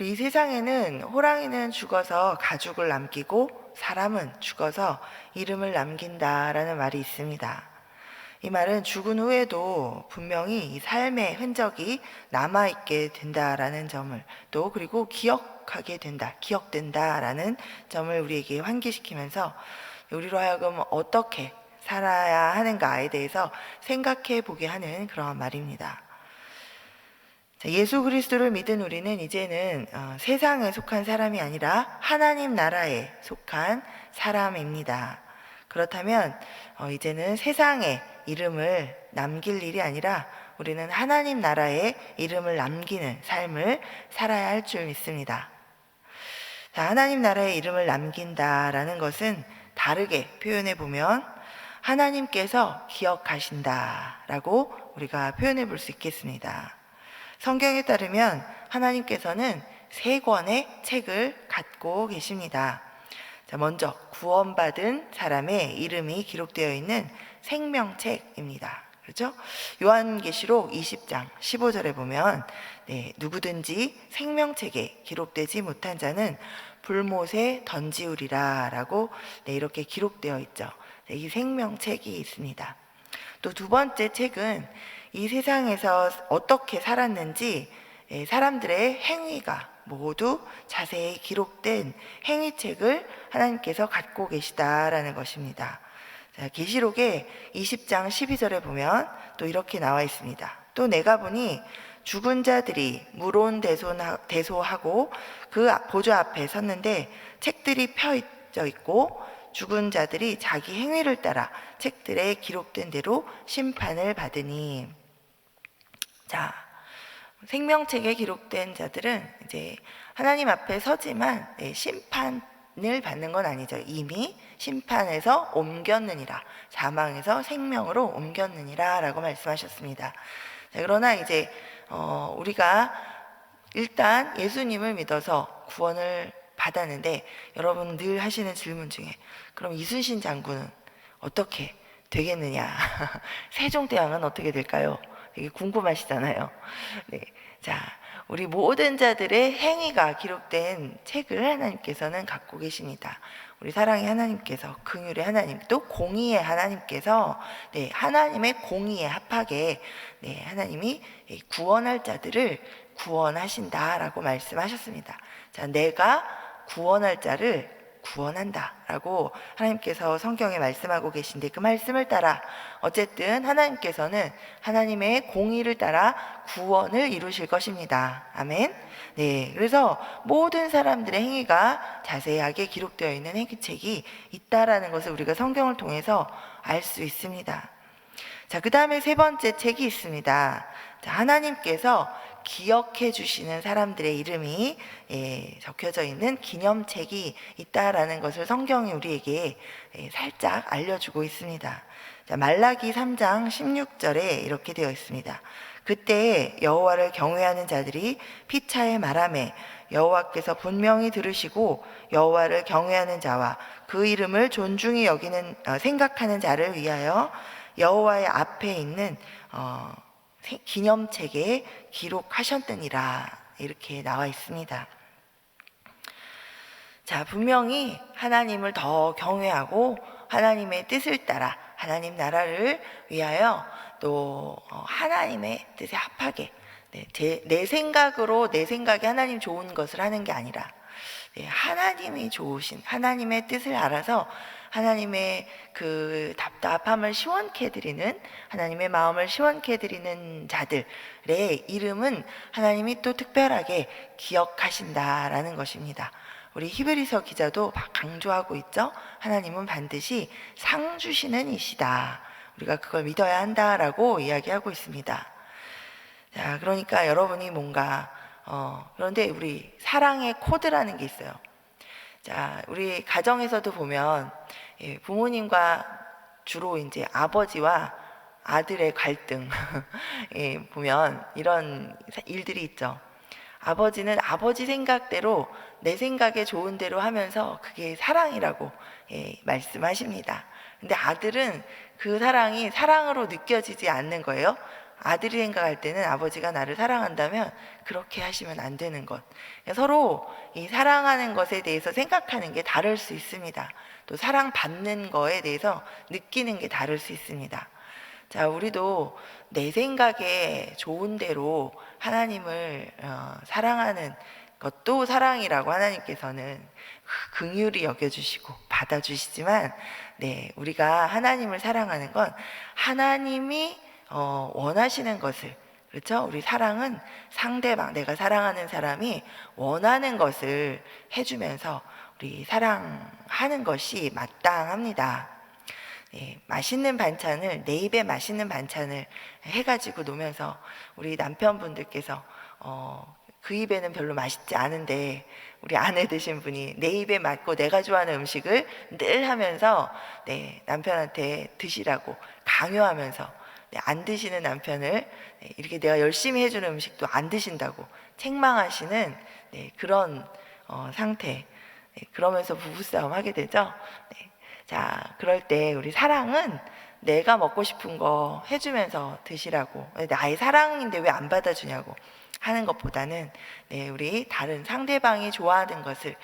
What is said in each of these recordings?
이 세상에는 호랑이는 죽어서 가죽을 남기고 사람은 죽어서 이름을 남긴다라는 말이 있습니다. 이 말은 죽은 후에도 분명히 이 삶의 흔적이 남아있게 된다라는 점을, 또 그리고 기억된다라는 점을 우리에게 환기시키면서 우리로 하여금 어떻게 살아야 하는가에 대해서 생각해 보게 하는 그런 말입니다. 예수 그리스도를 믿은 우리는 이제는 세상에 속한 사람이 아니라 하나님 나라에 속한 사람입니다. 그렇다면 이제는 세상에 이름을 남길 일이 아니라 우리는 하나님 나라에 이름을 남기는 삶을 살아야 할 줄 믿습니다. 하나님 나라에 이름을 남긴다라는 것은 다르게 표현해 보면 하나님께서 기억하신다라고 우리가 표현해 볼 수 있겠습니다. 성경에 따르면 하나님께서는 3권의 책을 갖고 계십니다. 먼저 구원받은 사람의 이름이 기록되어 있는 생명책입니다. 그렇죠? 요한계시록 20장 15절에 보면 누구든지 생명책에 기록되지 못한 자는 불못에 던지우리라 라고 이렇게 기록되어 있죠. 이 생명책이 있습니다. 또 두 번째 책은 이 세상에서 어떻게 살았는지 사람들의 행위가 모두 자세히 기록된 행위책을 하나님께서 갖고 계시다라는 것입니다. 계시록의 20장 12절에 보면 또 이렇게 나와 있습니다. 또 내가 보니 죽은 자들이 물온대소하고 그 보좌 앞에 섰는데 책들이 펴져 있고 죽은 자들이 자기 행위를 따라 책들에 기록된 대로 심판을 받으니. 자, 생명책에 기록된 자들은 이제 하나님 앞에 서지만 심판을 받는 건 아니죠. 이미 심판에서 옮겼느니라, 사망에서 생명으로 옮겼느니라 라고 말씀하셨습니다. 자, 그러나 이제 우리가 일단 예수님을 믿어서 구원을 받았는데, 여러분 늘 하시는 질문 중에 그럼 이순신 장군은 어떻게 되겠느냐, 세종대왕은 어떻게 될까요? 되게 궁금하시잖아요. 네. 자, 우리 모든 자들의 행위가 기록된 책을 하나님께서는 갖고 계십니다. 우리 사랑의 하나님께서, 긍휼의 하나님, 또 공의의 하나님께서 하나님의 공의에 합하게 하나님이 구원할 자들을 구원하신다라고 말씀하셨습니다. 자, 내가 구원할 자를 구원한다 라고 하나님께서 성경에 말씀하고 계신데, 그 말씀을 따라 어쨌든 하나님께서는 하나님의 공의를 따라 구원을 이루실 것입니다. 아멘. 네, 그래서 모든 사람들의 행위가 자세하게 기록되어 있는 행위책이 있다라는 것을 우리가 성경을 통해서 알 수 있습니다. 자, 그 다음에 세 번째 책이 있습니다. 자, 하나님께서 기억해 주시는 사람들의 이름이 적혀져 있는 기념책이 있다라는 것을 성경이 우리에게 살짝 알려주고 있습니다. 자, 말라기 3장 16절에 이렇게 되어 있습니다. 그때 여호와를 경외하는 자들이 피차에 말하매 여호와께서 분명히 들으시고 여호와를 경외하는 자와 그 이름을 존중히 여기는 생각하는 자를 위하여 여호와의 앞에 있는 기념책에 기록하셨느니라 이렇게 나와 있습니다. 자, 분명히 하나님을 더 경외하고 하나님의 뜻을 따라 하나님 나라를 위하여 또 하나님의 뜻에 합하게 내 생각으로, 내 생각에 하나님 좋은 것을 하는 게 아니라 하나님이 좋으신 하나님의 뜻을 알아서 하나님의 그 답답함을 시원케 해드리는, 하나님의 마음을 시원케 해드리는 자들의 이름은 하나님이 또 특별하게 기억하신다라는 것입니다. 우리 히브리서 기자도 강조하고 있죠. 하나님은 반드시 상 주시는 이시다. 우리가 그걸 믿어야 한다라고 이야기하고 있습니다. 자, 그러니까 여러분이 뭔가 그런데 우리 사랑의 코드라는 게 있어요. 자, 우리 가정에서도 보면 부모님과 주로 이제 아버지와 아들의 갈등 보면 이런 일들이 있죠. 아버지는 아버지 생각대로 내 생각에 좋은 대로 하면서 그게 사랑이라고 말씀하십니다. 근데 아들은 그 사랑이 사랑으로 느껴지지 않는 거예요. 아들이 생각할 때는 아버지가 나를 사랑한다면 그렇게 하시면 안 되는 것. 서로 이 사랑하는 것에 대해서 생각하는 게 다를 수 있습니다. 또 사랑받는 거에 대해서 느끼는 게 다를 수 있습니다. 자, 우리도 내 생각에 좋은 대로 하나님을 사랑하는 것도 사랑이라고 하나님께서는 긍휼히 여겨주시고 받아주시지만, 네, 우리가 하나님을 사랑하는 건 하나님이 원하시는 것을, 그렇죠? 우리 사랑은 상대방, 내가 사랑하는 사람이 원하는 것을 해주면서 우리 사랑하는 것이 마땅합니다. 네, 맛있는 반찬을, 내 입에 맛있는 반찬을 해가지고 놓으면서 우리 남편분들께서 그 입에는 별로 맛있지 않은데 우리 아내 되신 분이 내 입에 맞고 내가 좋아하는 음식을 늘 하면서, 네, 남편한테 드시라고 강요하면서, 네, 안 드시는 남편을, 네, 이렇게 내가 열심히 해주는 음식도 안 드신다고 책망하시는, 네, 그런 상태. 네, 그러면서 부부싸움 하게 되죠. 네. 자, 그럴 때 우리 사랑은 내가 먹고 싶은 거 해주면서 드시라고, 나의 사랑인데 왜 안 받아주냐고 하는 것보다는, 네, 우리 다른 상대방이 좋아하는 것을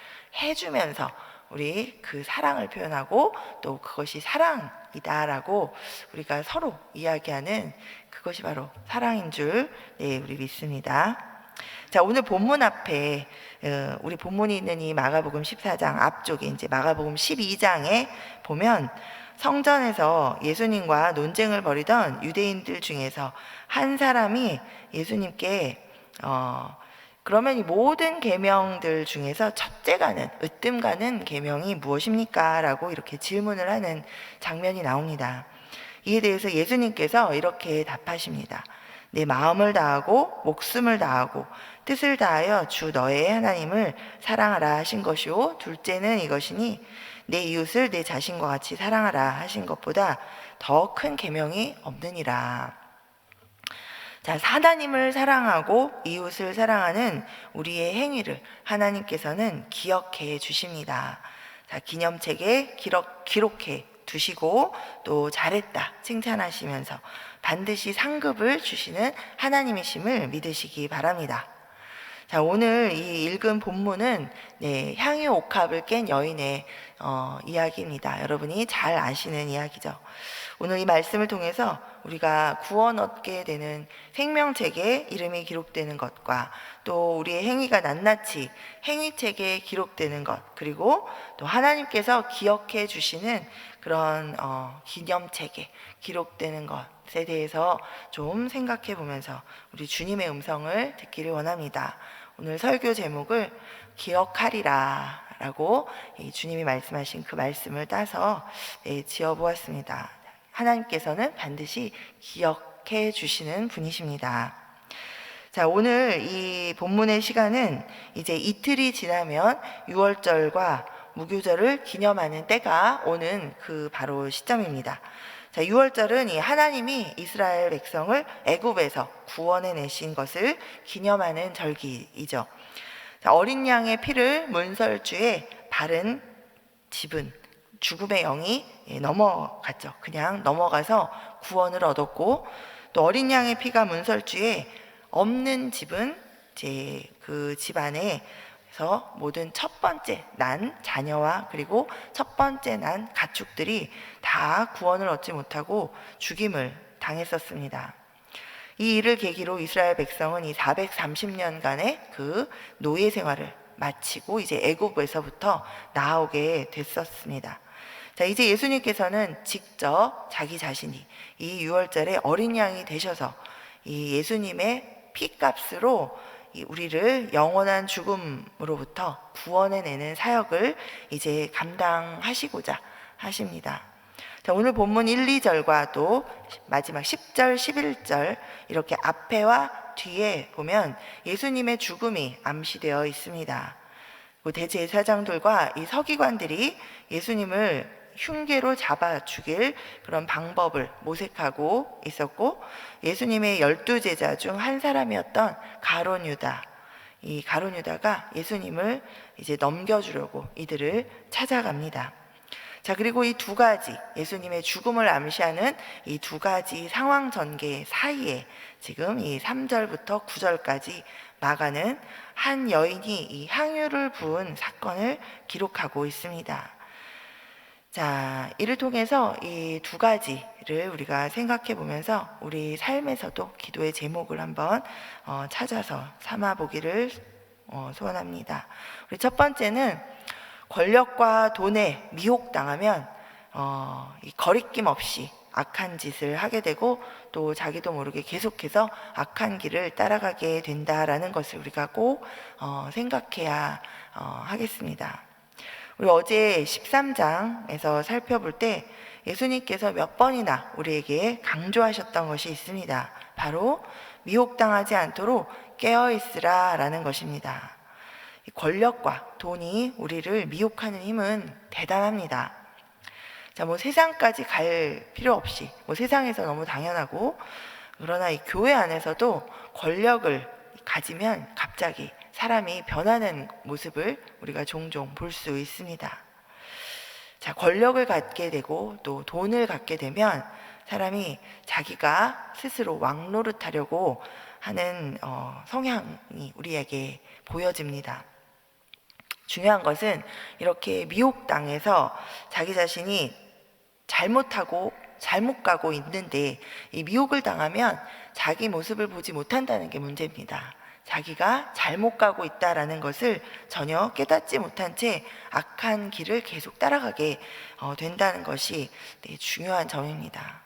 해주면서 우리 그 사랑을 표현하고 또 그것이 사랑이다라고 우리가 서로 이야기하는 그것이 바로 사랑인 줄, 네, 우리 믿습니다. 자, 오늘 본문 앞에 우리 본문이 있는 이 마가복음 14장 앞쪽에 이제 마가복음 12장에 보면 성전에서 예수님과 논쟁을 벌이던 유대인들 중에서 한 사람이 예수님께 그러면 이 모든 계명들 중에서 첫째 가는, 으뜸 가는 계명이 무엇입니까? 라고 이렇게 질문을 하는 장면이 나옵니다. 이에 대해서 예수님께서 이렇게 답하십니다. 내 마음을 다하고 목숨을 다하고 뜻을 다하여 주 너의 하나님을 사랑하라 하신 것이요, 둘째는 이것이니 내 이웃을 내 자신과 같이 사랑하라 하신 것보다 더 큰 계명이 없느니라. 자, 하나님을 사랑하고 이웃을 사랑하는 우리의 행위를 하나님께서는 기억해 주십니다. 자, 기념책에 기록해 두시고 또 잘했다 칭찬하시면서 반드시 상급을 주시는 하나님이심을 믿으시기 바랍니다. 자, 오늘 이 읽은 본문은, 네, 향유 옥합을 깬 여인의 이야기입니다. 여러분이 잘 아시는 이야기죠. 오늘 이 말씀을 통해서 우리가 구원 얻게 되는 생명책에 이름이 기록되는 것과 또 우리의 행위가 낱낱이 행위책에 기록되는 것, 그리고 또 하나님께서 기억해 주시는 그런 기념책에 기록되는 것에 대해서 좀 생각해 보면서 우리 주님의 음성을 듣기를 원합니다. 오늘 설교 제목을 기억하리라 라고 주님이 말씀하신 그 말씀을 따서 지어보았습니다. 하나님께서는 반드시 기억해 주시는 분이십니다. 자, 오늘 이 본문의 시간은 이제 이틀이 지나면 유월절과 무교절을 기념하는 때가 오는 그 바로 시점입니다. 자, 유월절은 이 하나님이 이스라엘 백성을 애굽에서 구원해 내신 것을 기념하는 절기이죠. 자, 어린 양의 피를 문설주에 바른 집은 죽음의 영이 넘어갔죠. 그냥 넘어가서 구원을 얻었고, 또 어린 양의 피가 문설주에 없는 집은 이제 그 집안에서 모든 첫 번째 난 자녀와 그리고 첫 번째 난 가축들이 다 구원을 얻지 못하고 죽임을 당했었습니다. 이 일을 계기로 이스라엘 백성은 이 430년간의 그 노예 생활을 마치고 이제 애굽에서부터 나오게 됐었습니다. 자, 이제 예수님께서는 직접 자기 자신이 이 유월절에 어린 양이 되셔서 이 예수님의 피값으로 우리를 영원한 죽음으로부터 구원해내는 사역을 이제 감당하시고자 하십니다. 자, 오늘 본문 1, 2절과 또 마지막 10절, 11절 이렇게 앞에와 뒤에 보면 예수님의 죽음이 암시되어 있습니다. 대제사장들과 이 서기관들이 예수님을 흉계로 잡아 죽일 그런 방법을 모색하고 있었고, 예수님의 12제자 중 한 사람이었던 가룟 유다, 이 가룟 유다가 예수님을 이제 넘겨주려고 이들을 찾아갑니다. 자, 그리고 이 두 가지 예수님의 죽음을 암시하는 이 두 가지 상황 전개 사이에 지금 이 3절부터 9절까지 마가는 한 여인이 이 향유를 부은 사건을 기록하고 있습니다. 자, 이를 통해서 이 두 가지를 우리가 생각해 보면서 우리 삶에서도 기도의 제목을 한번 찾아서 삼아 보기를 소원합니다. 우리 첫 번째는 권력과 돈에 미혹당하면 이 거리낌 없이 악한 짓을 하게 되고 또 자기도 모르게 계속해서 악한 길을 따라가게 된다라는 것을 우리가 꼭 생각해야 하겠습니다. 우리 어제 13장에서 살펴볼 때 예수님께서 몇 번이나 우리에게 강조하셨던 것이 있습니다. 바로 미혹당하지 않도록 깨어있으라 라는 것입니다. 권력과 돈이 우리를 미혹하는 힘은 대단합니다. 자, 뭐 세상까지 갈 필요 없이, 뭐 세상에서 너무 당연하고, 그러나 이 교회 안에서도 권력을 가지면 갑자기 사람이 변하는 모습을 우리가 종종 볼 수 있습니다. 자, 권력을 갖게 되고 또 돈을 갖게 되면 사람이 자기가 스스로 왕노릇하려고 하는 성향이 우리에게 보여집니다. 중요한 것은 이렇게 미혹당해서 자기 자신이 잘못하고 잘못 가고 있는데 이 미혹을 당하면 자기 모습을 보지 못한다는 게 문제입니다. 자기가 잘못 가고 있다라는 것을 전혀 깨닫지 못한 채 악한 길을 계속 따라가게 된다는 것이 중요한 점입니다.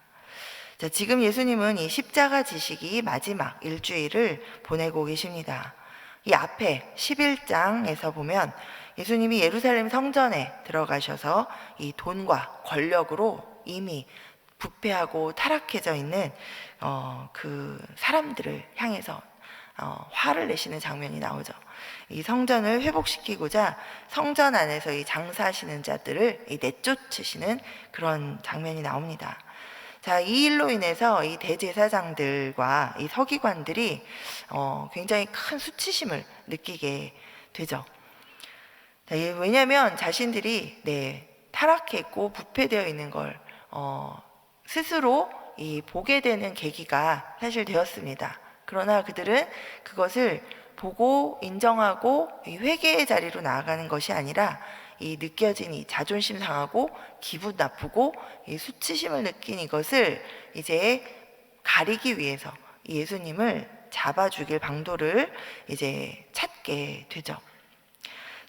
자, 지금 예수님은 이 십자가 지시기 마지막 일주일을 보내고 계십니다. 이 앞에 11장에서 보면 예수님이 예루살렘 성전에 들어가셔서 이 돈과 권력으로 이미 부패하고 타락해져 있는 그 사람들을 향해서 화를 내시는 장면이 나오죠. 이 성전을 회복시키고자 성전 안에서 이 장사하시는 자들을 내쫓으시는 그런 장면이 나옵니다. 자, 이 일로 인해서 이 대제사장들과 이 서기관들이 굉장히 큰 수치심을 느끼게 되죠. 자, 왜냐하면 자신들이 타락해 있고 부패되어 있는 걸 스스로 보게 되는 계기가 사실 되었습니다. 그러나 그들은 그것을 보고 인정하고 회개의 자리로 나아가는 것이 아니라 이 느껴진 이 자존심 상하고 기분 나쁘고 이 수치심을 느낀 이것을 이제 가리기 위해서 예수님을 잡아 죽일 방도를 이제 찾게 되죠.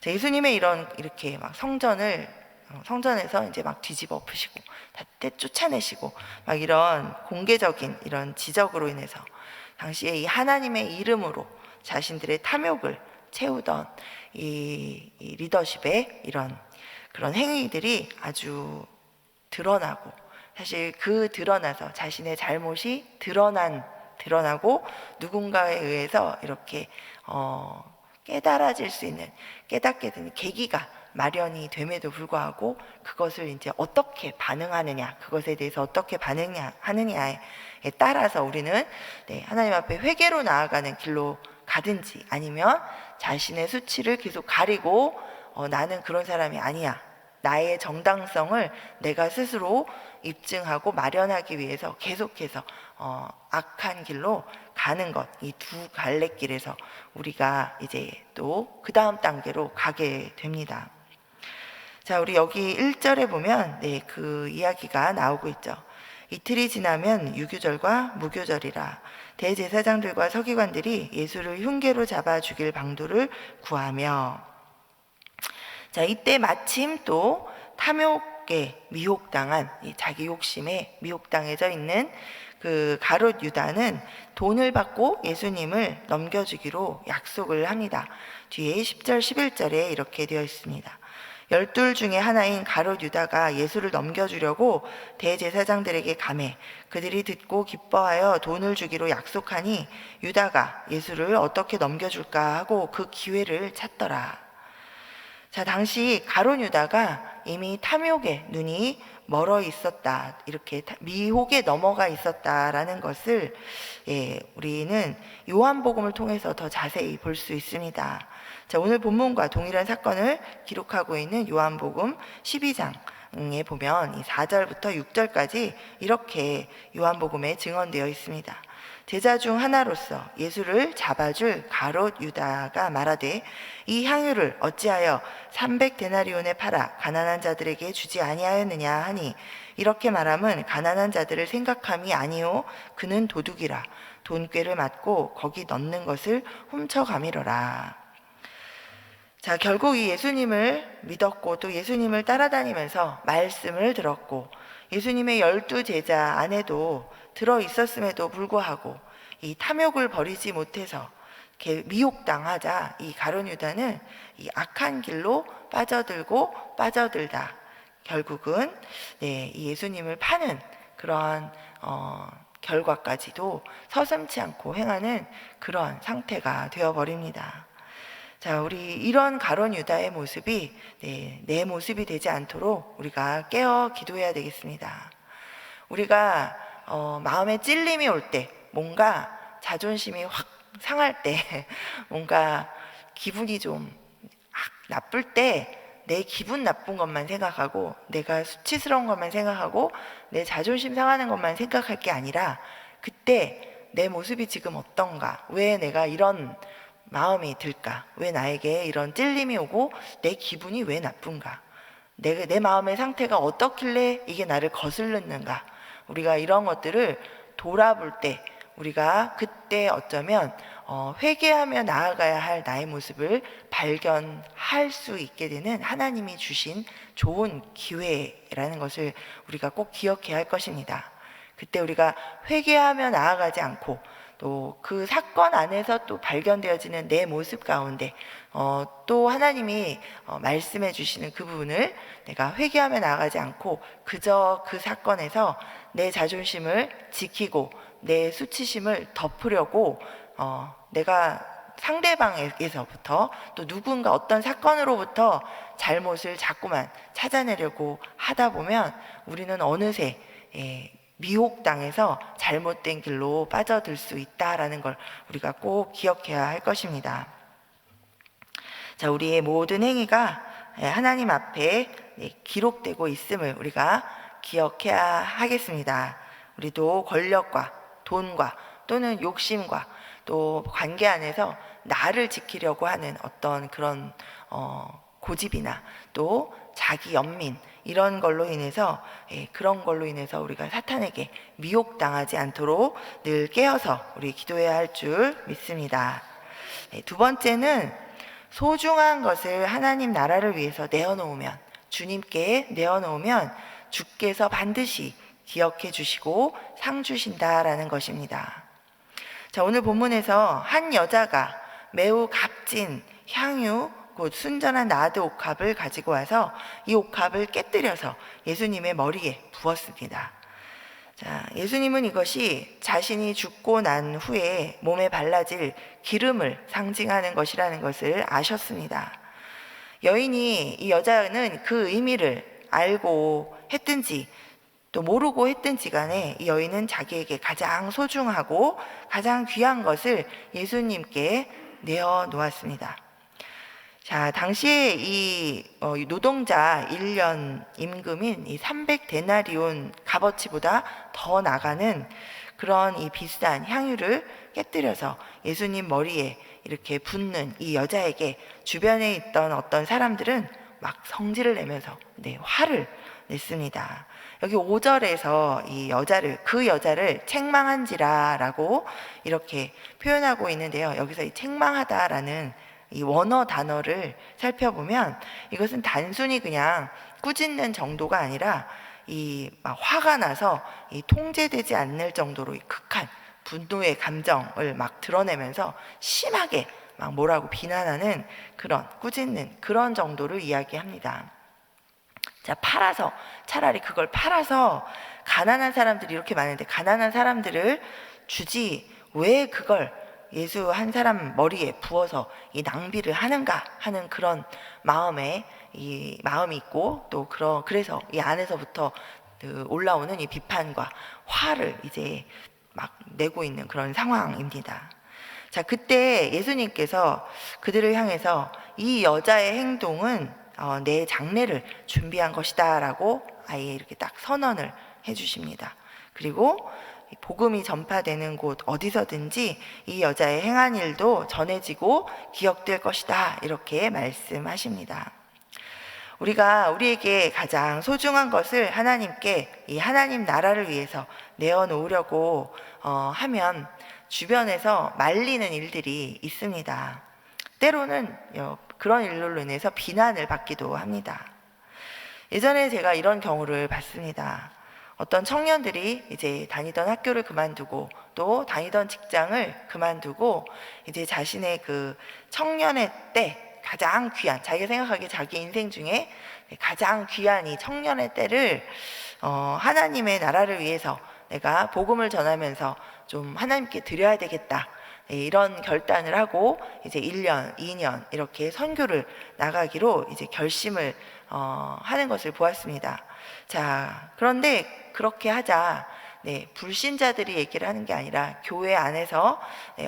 자, 예수님의 이렇게 막 성전에서 이제 막 뒤집어 엎으시고 다 쫓아내시고 막 이런 공개적인 이런 지적으로 인해서 당시에 이 하나님의 이름으로 자신들의 탐욕을 채우던 이 리더십의 그런 행위들이 아주 드러나고, 사실 드러나서 자신의 잘못이 드러나고 누군가에 의해서 이렇게 깨달아질 수 있는, 깨닫게 되는 계기가 마련이 됨에도 불구하고 그것을 이제 어떻게 반응하느냐, 그것에 대해서 어떻게 반응하느냐에 따라서 우리는 하나님 앞에 회개로 나아가는 길로 가든지 아니면 자신의 수치를 계속 가리고 나는 그런 사람이 아니야, 나의 정당성을 내가 스스로 입증하고 마련하기 위해서 계속해서 악한 길로 가는 것, 이 두 갈래길에서 우리가 이제 또 그 다음 단계로 가게 됩니다. 자, 우리 여기 1절에 보면 그 이야기가 나오고 있죠. 이틀이 지나면 유교절과 무교절이라 대제사장들과 서기관들이 예수를 흉계로 잡아 죽일 방도를 구하며, 자, 이때 마침 또 탐욕에 미혹당한, 자기 욕심에 미혹당해져 있는 그 가롯 유다는 돈을 받고 예수님을 넘겨주기로 약속을 합니다. 뒤에 10절 11절에 이렇게 되어 있습니다. 12 중에 하나인 가롯 유다가 예수를 넘겨주려고 대제사장들에게 가매 그들이 듣고 기뻐하여 돈을 주기로 약속하니 유다가 예수를 어떻게 넘겨줄까 하고 그 기회를 찾더라. 자, 당시 가롯 유다가 이미 탐욕의 눈이 멀어 있었다, 이렇게 미혹에 넘어가 있었다라는 것을 우리는 요한복음을 통해서 더 자세히 볼 수 있습니다. 자, 오늘 본문과 동일한 사건을 기록하고 있는 요한복음 12장 보면 이 4절부터 6절까지 이렇게 요한복음에 증언되어 있습니다. 제자 중 하나로서 예수를 잡아줄 가롯 유다가 말하되 이 향유를 어찌하여 300데나리온에 팔아 가난한 자들에게 주지 아니하였느냐 하니 이렇게 말함은 가난한 자들을 생각함이 아니요 그는 도둑이라 돈꾀를 맞고 거기 넣는 것을 훔쳐가미러라. 자, 결국 이 예수님을 믿었고 또 예수님을 따라다니면서 말씀을 들었고 예수님의 12제자 안에도 들어있었음에도 불구하고 이 탐욕을 버리지 못해서 이렇게 미혹당하자 이 가룟 유다는 이 악한 길로 빠져들고 빠져들다 결국은 이 예수님을 파는 그러한 결과까지도 서슴지 않고 행하는 그런 상태가 되어버립니다. 자, 우리 이런 가룟 유다의 모습이 내 모습이 되지 않도록 우리가 깨어 기도해야 되겠습니다. 우리가 마음에 찔림이 올 때, 뭔가 자존심이 확 상할 때, 뭔가 기분이 좀 나쁠 때 내 기분 나쁜 것만 생각하고 내가 수치스러운 것만 생각하고 내 자존심 상하는 것만 생각할 게 아니라 그때 내 모습이 지금 어떤가? 왜 내가 이런 마음이 들까? 왜 나에게 이런 찔림이 오고 내 기분이 왜 나쁜가? 내 마음의 상태가 어떻길래 이게 나를 거슬렀는가? 우리가 이런 것들을 돌아볼 때 우리가 그때 어쩌면 회개하며 나아가야 할 나의 모습을 발견할 수 있게 되는 하나님이 주신 좋은 기회라는 것을 우리가 꼭 기억해야 할 것입니다. 그때 우리가 회개하며 나아가지 않고 또 그 사건 안에서 또 발견되어지는 내 모습 가운데 또 하나님이 말씀해 주시는 그 부분을 내가 회개하며 나아가지 않고 그저 그 사건에서 내 자존심을 지키고 내 수치심을 덮으려고 내가 상대방에게서부터 또 누군가 어떤 사건으로부터 잘못을 자꾸만 찾아내려고 하다 보면 우리는 어느새 미혹당해서 잘못된 길로 빠져들 수 있다라는 걸 우리가 꼭 기억해야 할 것입니다. 자, 우리의 모든 행위가 하나님 앞에 기록되고 있음을 우리가 기억해야 하겠습니다. 우리도 권력과 돈과 또는 욕심과 또 관계 안에서 나를 지키려고 하는 어떤 그런 고집이나 또 자기 연민 이런 걸로 인해서 그런 걸로 인해서 우리가 사탄에게 미혹당하지 않도록 늘 깨어서 우리 기도해야 할 줄 믿습니다. 두 번째는 소중한 것을 하나님 나라를 위해서 내어놓으면 주님께 내어놓으면 주께서 반드시 기억해 주시고 상 주신다라는 것입니다. 자, 오늘 본문에서 한 여자가 매우 값진 향유 곧 순전한 나드 옥합을 가지고 와서 이 옥합을 깨뜨려서 예수님의 머리에 부었습니다. 자, 예수님은 이것이 자신이 죽고 난 후에 몸에 발라질 기름을 상징하는 것이라는 것을 아셨습니다. 여인이 이 여자는 그 의미를 알고 했든지 또 모르고 했든지 간에 이 여인은 자기에게 가장 소중하고 가장 귀한 것을 예수님께 내어놓았습니다. 자, 당시에 이 노동자 1년 임금인 이 300데나리온 값어치보다 더 나가는 그런 이 비싼 향유를 깨뜨려서 예수님 머리에 이렇게 붓는 이 여자에게 주변에 있던 어떤 사람들은 막 성질을 내면서 화를 냈습니다. 여기 5절에서 그 여자를 책망한지라라고 이렇게 표현하고 있는데요. 여기서 이 책망하다라는 이 원어 단어를 살펴보면 이것은 단순히 그냥 꾸짖는 정도가 아니라 막 화가 나서 통제되지 않을 정도로 극한 분노의 감정을 막 드러내면서 심하게 막 뭐라고 비난하는 그런 꾸짖는 그런 정도를 이야기합니다. 자, 차라리 그걸 팔아서 가난한 사람들이 이렇게 많은데 가난한 사람들을 주지 왜 그걸 예수 한 사람 머리에 부어서 이 낭비를 하는가 하는 그런 마음이 있고 또 그래서 이 안에서부터 올라오는 이 비판과 화를 이제 막 내고 있는 그런 상황입니다. 자, 그때 예수님께서 그들을 향해서 이 여자의 행동은 내 장례를 준비한 것이다 라고 아예 이렇게 딱 선언을 해주십니다. 그리고 복음이 전파되는 곳 어디서든지 이 여자의 행한 일도 전해지고 기억될 것이다 이렇게 말씀하십니다. 우리에게 가장 소중한 것을 하나님께 이 하나님 나라를 위해서 내어놓으려고 하면 주변에서 말리는 일들이 있습니다. 때로는 그런 일로 인해서 비난을 받기도 합니다. 예전에 제가 이런 경우를 봤습니다. 어떤 청년들이 이제 다니던 학교를 그만두고 또 다니던 직장을 그만두고 이제 자신의 그 청년의 때 가장 귀한, 자기가 생각하기에 자기 인생 중에 가장 귀한 이 청년의 때를 하나님의 나라를 위해서 내가 복음을 전하면서 좀 하나님께 드려야 되겠다, 이런 결단을 하고 이제 1년, 2년 이렇게 선교를 나가기로 이제 결심을 하는 것을 보았습니다. 자, 그런데 그렇게 하자 불신자들이 얘기를 하는 게 아니라 교회 안에서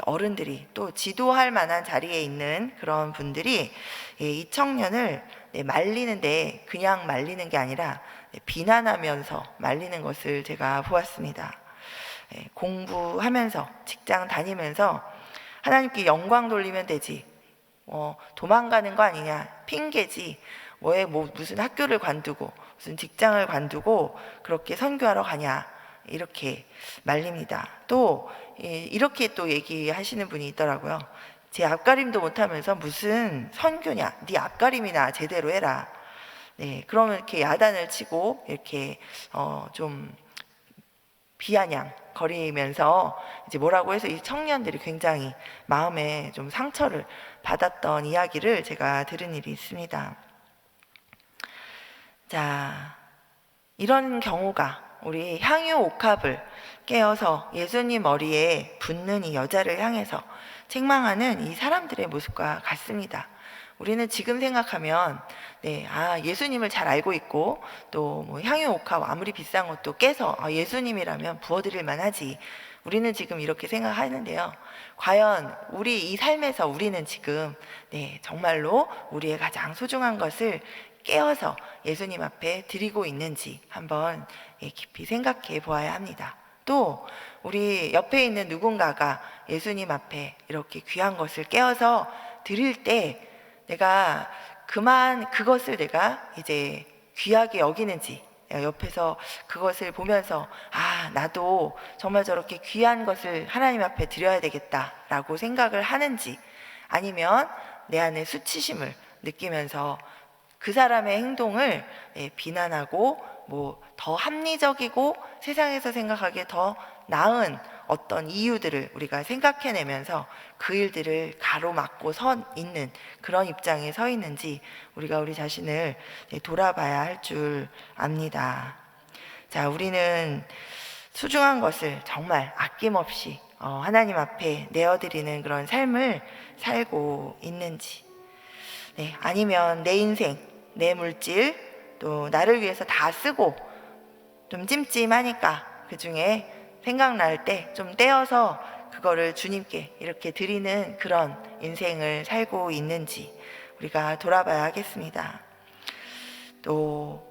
어른들이 또 지도할 만한 자리에 있는 그런 분들이 이 청년을 말리는데 그냥 말리는 게 아니라 비난하면서 말리는 것을 제가 보았습니다. 공부하면서 직장 다니면서 하나님께 영광 돌리면 되지, 도망가는 거 아니냐, 핑계지, 무슨 학교를 관두고 무슨 직장을 관두고 그렇게 선교하러 가냐, 이렇게 말립니다. 또 이렇게 또 얘기하시는 분이 있더라고요. 제 앞가림도 못하면서 무슨 선교냐, 네 앞가림이나 제대로 해라. 그러면 이렇게 야단을 치고 이렇게 좀 비아냥 거리면서 이제 뭐라고 해서 이 청년들이 굉장히 마음에 좀 상처를 받았던 이야기를 제가 들은 일이 있습니다. 자, 이런 경우가 우리 향유 옥합을 깨어서 예수님 머리에 붓는 이 여자를 향해서 책망하는 이 사람들의 모습과 같습니다. 우리는 지금 생각하면 예수님을 잘 알고 있고 또 뭐 향유 옥합 아무리 비싼 것도 깨서 예수님이라면 부어드릴 만하지, 우리는 지금 이렇게 생각하는데요. 과연 우리 이 삶에서 우리는 지금 정말로 우리의 가장 소중한 것을 깨어서 예수님 앞에 드리고 있는지 한번 깊이 생각해 보아야 합니다. 또 우리 옆에 있는 누군가가 예수님 앞에 이렇게 귀한 것을 깨어서 드릴 때 내가 그것을 내가 이제 귀하게 여기는지, 내가 옆에서 그것을 보면서 나도 정말 저렇게 귀한 것을 하나님 앞에 드려야 되겠다라고 생각을 하는지, 아니면 내 안에 수치심을 느끼면서 그 사람의 행동을 비난하고 더 합리적이고 세상에서 생각하기에 더 나은 어떤 이유들을 우리가 생각해내면서 그 일들을 가로막고 서 있는 그런 입장에 서 있는지 우리가 우리 자신을 돌아봐야 할 줄 압니다. 자, 우리는 소중한 것을 정말 아낌없이 하나님 앞에 내어드리는 그런 삶을 살고 있는지, 아니면 내 인생, 내 물질, 또 나를 위해서 다 쓰고 좀 찜찜하니까 그 중에 생각날 때 좀 떼어서 그거를 주님께 이렇게 드리는 그런 인생을 살고 있는지 우리가 돌아봐야 하겠습니다. 또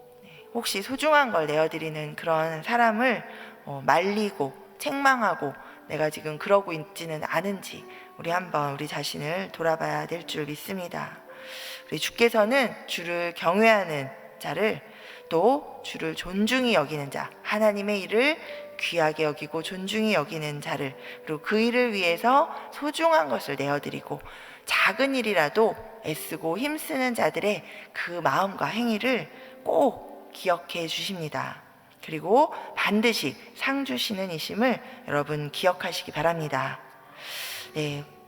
혹시 소중한 걸 내어드리는 그런 사람을 말리고 책망하고 내가 지금 그러고 있지는 않은지 우리 한번 우리 자신을 돌아봐야 될 줄 믿습니다. 우리 주께서는 주를 경외하는 자를, 또 주를 존중히 여기는 자, 하나님의 일을 귀하게 여기고 존중히 여기는 자를, 그리고 그 일을 위해서 소중한 것을 내어드리고 작은 일이라도 애쓰고 힘쓰는 자들의 그 마음과 행위를 꼭 기억해 주십니다. 그리고 반드시 상 주시는 이심을 여러분 기억하시기 바랍니다.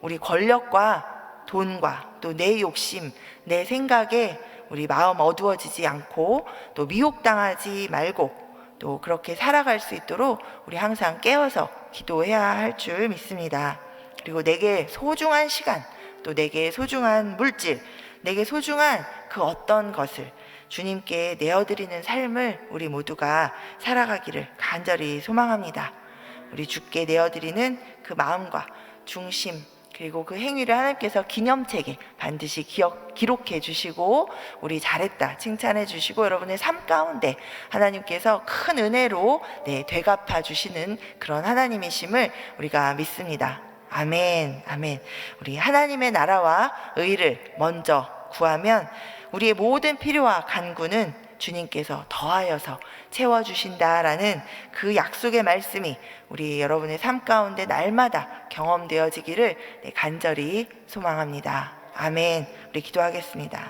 우리 권력과 돈과 또 내 욕심, 내 생각에 우리 마음 어두워지지 않고 또 미혹당하지 말고 또 그렇게 살아갈 수 있도록 우리 항상 깨어서 기도해야 할 줄 믿습니다. 그리고 내게 소중한 시간, 또 내게 소중한 물질, 내게 소중한 그 어떤 것을 주님께 내어드리는 삶을 우리 모두가 살아가기를 간절히 소망합니다. 우리 주께 내어드리는 그 마음과 중심, 그리고 그 행위를 하나님께서 기념책에 반드시 기록해 주시고 우리 잘했다 칭찬해 주시고 여러분의 삶 가운데 하나님께서 큰 은혜로 되갚아 주시는 그런 하나님이심을 우리가 믿습니다. 아멘, 아멘. 우리 하나님의 나라와 의를 먼저 구하면 우리의 모든 필요와 간구는 주님께서 더하여서 채워주신다라는 그 약속의 말씀이 우리 여러분의 삶 가운데 날마다 경험되어지기를 간절히 소망합니다. 아멘. 우리 기도하겠습니다.